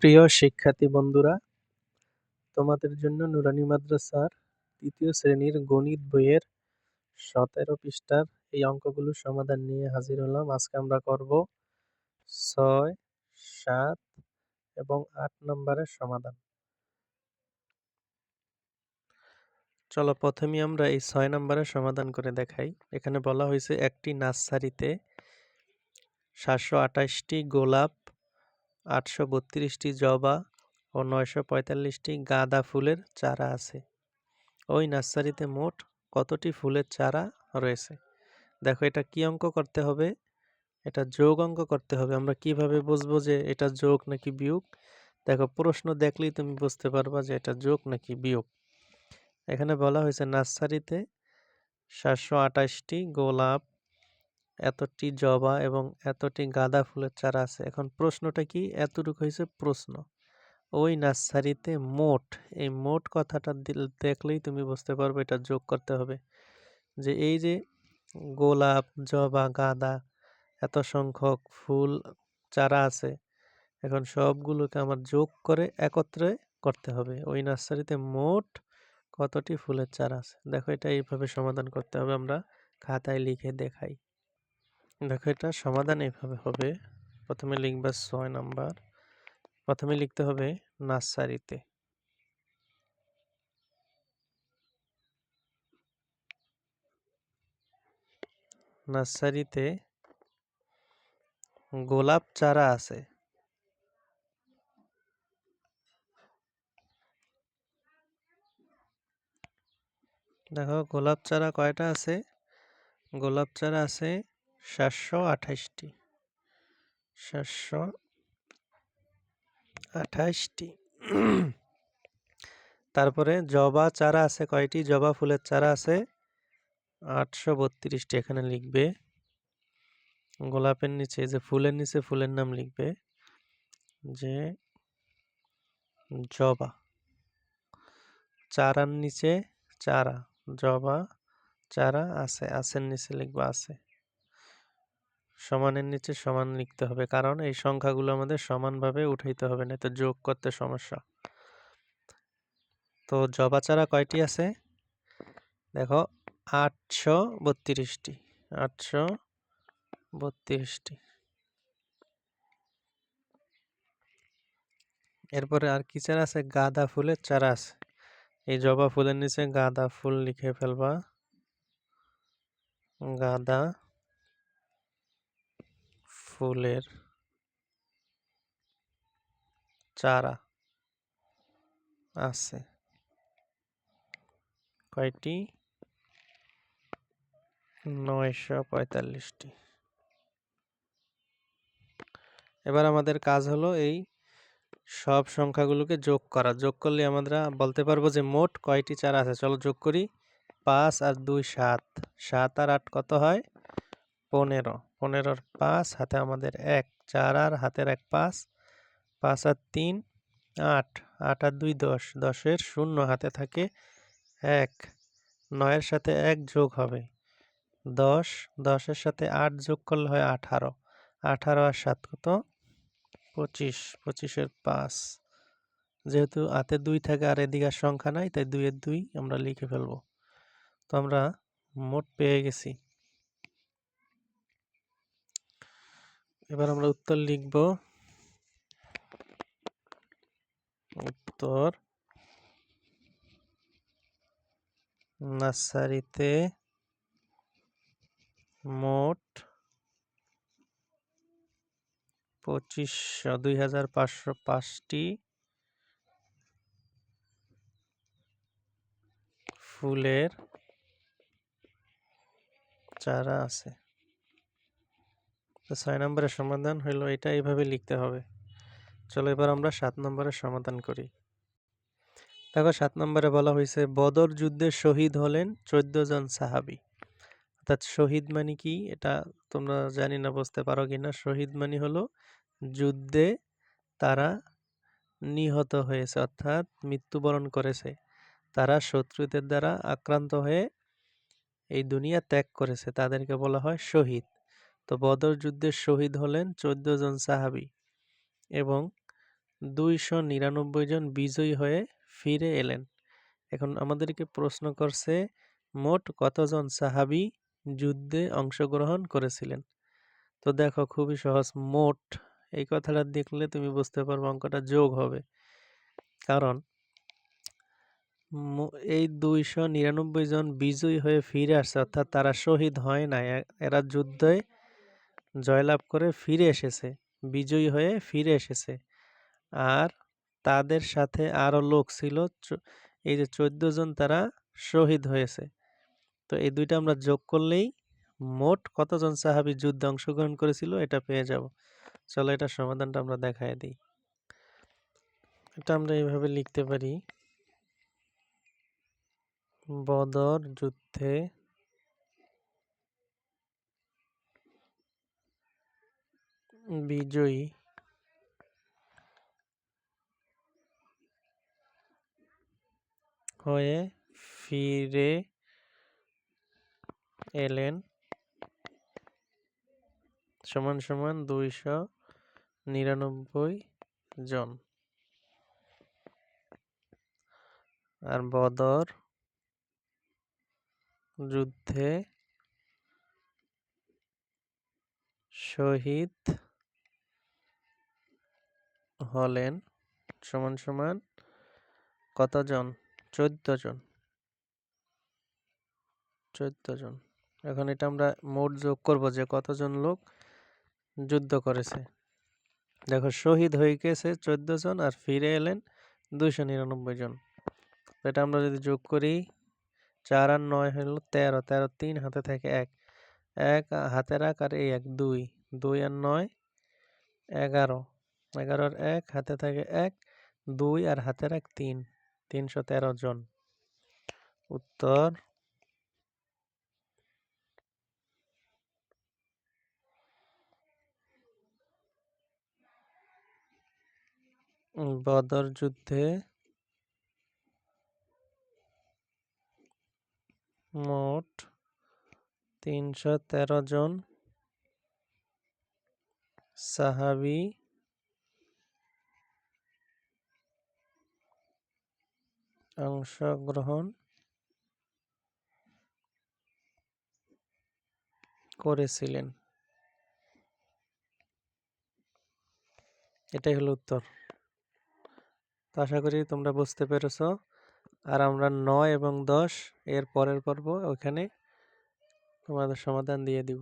প্রিয় শিক্ষার্থী বন্ধুরা, তোমাদের জন্য নুরানী মাদ্রাসার ৩য় শ্রেণীর গণিত বইয়ের ১৭ পৃষ্ঠার এই অঙ্কগুলোর সমাধান নিয়ে হাজির হলাম। আজকে আমরা করব ৬, ৭ এবং ৮ নম্বরের সমাধান। চলো প্রথমেই আমরা এই ৬ নম্বরের সমাধান করে দেখাই। এখানে বলা হয়েছে একটি নার্সারিতে ৭২৮টি গোলাপ, ৮৩২টি জবা ও ৯৪৫টি গাঁদা ফুলের চারা আছে। ওই নার্সারিতে মোট কতটি ফুলের চারা রয়েছে? দেখো, এটা কি অঙ্ক করতে হবে? এটা যোগ অঙ্ক করতে হবে। আমরা কিভাবে বুঝবো যে এটা যোগ নাকি বিয়োগ? দেখো, প্রশ্ন দেখলেই তুমি বুঝতে পারবা যে এটা যোগ নাকি বিয়োগ। এখানে বলা হয়েছে নার্সারিতে ৭২৮টি গোলাপ, এতটি জবা এবং এতটি গাঁদা ফুলের চারা আছে। এখন প্রশ্নটা কি? এতটুকু হয়েছে প্রশ্ন। ওই নার্সারিতে মোট, এই মোট কথাটা দেখলেই তুমি বুঝতে পারবে এটা যোগ করতে হবে। যে এই যে গোলাপ, জবা, গাঁদা, এত সংখ্যক ফুল চারা আছে, এখন সবগুলোকে আমার যোগ করে একত্রে করতে হবে। ওই নার্সারিতে মোট কতটি ফুলের চারা আছে। দেখো, এটা এইভাবে সমাধান করতে হবে। আমরা খাতায় লিখে দেখাই। দেখো, এটা সমাধান এইভাবে হবে। প্রথমে লিখবা ৬ নাম্বার। প্রথমে লিখতে হবে নার্সারিতে। নার্সারিতে গোলাপ চারা আছে। দেখো, গোলাপ চারা কয়টা আছে? গোলাপ চারা আছে ৭২৮টি। ৭২৮টি। তারপরে জবা চারা আছে কয়টি? জবা ফুলের চারা আছে ৮৩২টি। এখানে লিখবে গোলাপের নিচে, যে ফুলের নিচে ফুলের নাম লিখবে যে জবা। চারার নিচে চারা, জবা চারা আছে, আছের নিচে লিখবা আছে। সমানের নিচে সমান লিখতে হবে, কারণ এই সংখ্যাগুলো আমাদের সমানভাবে উঠাইতে হবে, না তো যোগ করতে সমস্যা। তো জবা চারা কয়টি আছে? দেখো, ৮৩২টি। ৮৩২টি। এরপরে আর কি চারা আছে? গাঁদা ফুলের চারা আছে। এই জবা ফুলের নিচে গাঁদা ফুল লিখে ফেলবা। গাঁদা ফুলের চারা আছে কয়টি? ৯৪৫টি। এবার আমাদের কাজ হলো এই সব সংখ্যাগুলোকে যোগ করা। যোগ করলে আমরা বলতে পারবো যে মোট কয়টি চারা আছে। চলো যোগ করি। ৫ আর ২ ৭। ৭ আর ৮ কত হয়? ১৫। ১৫ আর ৫ হাতে আমাদের ১। ৪ আর হাতের ১ ৫। ৫ আর ৩ ৮। ৮ আর ২ ১০। ১০-এর ০ হাতে থাকে ১। ৯-এর সাথে ১ যোগ হবে ১০। ১০-এর সাথে ৮ যোগ করলে হয় ১৮। ১৮ আর ৭ কত? ২৫। ২৫-এর ৫। যেহেতু হাতে ২ থাকে আর এদিকে আর সংখ্যা নাই, তাই ২-এর ২ আমরা লিখে ফেলবো। তো আমরা মোট পেয়ে গেছি। এবার আমরা উত্তর লিখব। উত্তর: নার্সারিতে মোট ২৫০৫টি ফুলের চারা আছে। তো ৬ নম্বরের সমাধান হলো এটা, এইভাবে লিখতে হবে। চলো এবার আমরা ৭ নম্বরের সমাধান করি। দেখো, ৭ নম্বরে বলা হয়েছে বদর যুদ্ধে শহীদ হলেন ১৪ জন সাহাবী। অর্থাৎ শহীদ মানে কি এটা তোমরা জানি না, বুঝতে পারো কিনা। শহীদ মানে হলো যুদ্ধে তারা নিহত হয়েছে, অর্থাৎ মৃত্যুবরণ করেছে। তারা শত্রুদের দ্বারা আক্রান্ত হয়ে এই দুনিয়া ত্যাগ করেছে, তাদেরকে বলা হয় শহীদ। তো বদর যুদ্ধে শহীদ হলেন ১৪ জন সাহাবী এবং 299 জন বিজয়ী হয়ে ফিরে এলেন। এখন আমাদেরকে প্রশ্ন করছে মোট কতজন সাহাবী যুদ্ধে অংশগ্রহণ করেছিলেন। তো দেখো খুবই সহজ, মোট এই কথাটা দেখলে তুমি বুঝতে পারবে অঙ্কটা যোগ হবে, কারণ এই 299 জন বিজয়ী হয়ে ফিরে আসছে, অর্থাৎ তারা শহীদ হয় নাই, এরা যুদ্ধে জয়লাভ করে ফিরে এসেছে, বিজয়ী হয়ে ফিরে এসেছে। আর তাদের সাথে আরো লোক ছিল, এই যে 14 জন তারা শহীদ হয়েছে। তো এই দুইটা আমরা যোগ করলেই মোট কতজন সাহাবী যুদ্ধে অংশগ্রহণ করেছিল এটা পেয়ে যাব। চলো এটা সমাধানটা আমরা দেখায় দিই। এটা আমরা এইভাবে লিখতে পারি, বদর যুদ্ধে বিজয়ী হয়ে ফিরে এলেন সমান সমান 299 জন। আর বদর যুদ্ধে শহীদ হলেন সমান সমান কতজন? 14 জন। 14 জন। এখন এটা আমরা মোট যোগ করব যে কতজন লোক যুদ্ধ করেছে। দেখো শহীদ হয়ে গেছে 14 জন আর ফিরে এলেন 299 জন। এটা আমরা যদি যোগ করি 4 আর 9 হলো 13, 13 3 হাতে থাকে 1, 1 হাতে রাখ আর এই 1 2, 2 আর 9 11, 11 আর 1 হাতে থাকে 1, 2 আর হাতে রাখ 3, 313 জন। উত্তর বদর যুদ্ধে মোট 313 জন সাহাবী অংশগ্রহণ করেছিলেন। এটাই হলো উত্তর। তো আশা করি তোমরা বুঝতে পেরেছো। আর আমরা 9 এবং 10 এর পরের পর্ব ওখানে তোমাদের সমাধান দিয়ে দিব।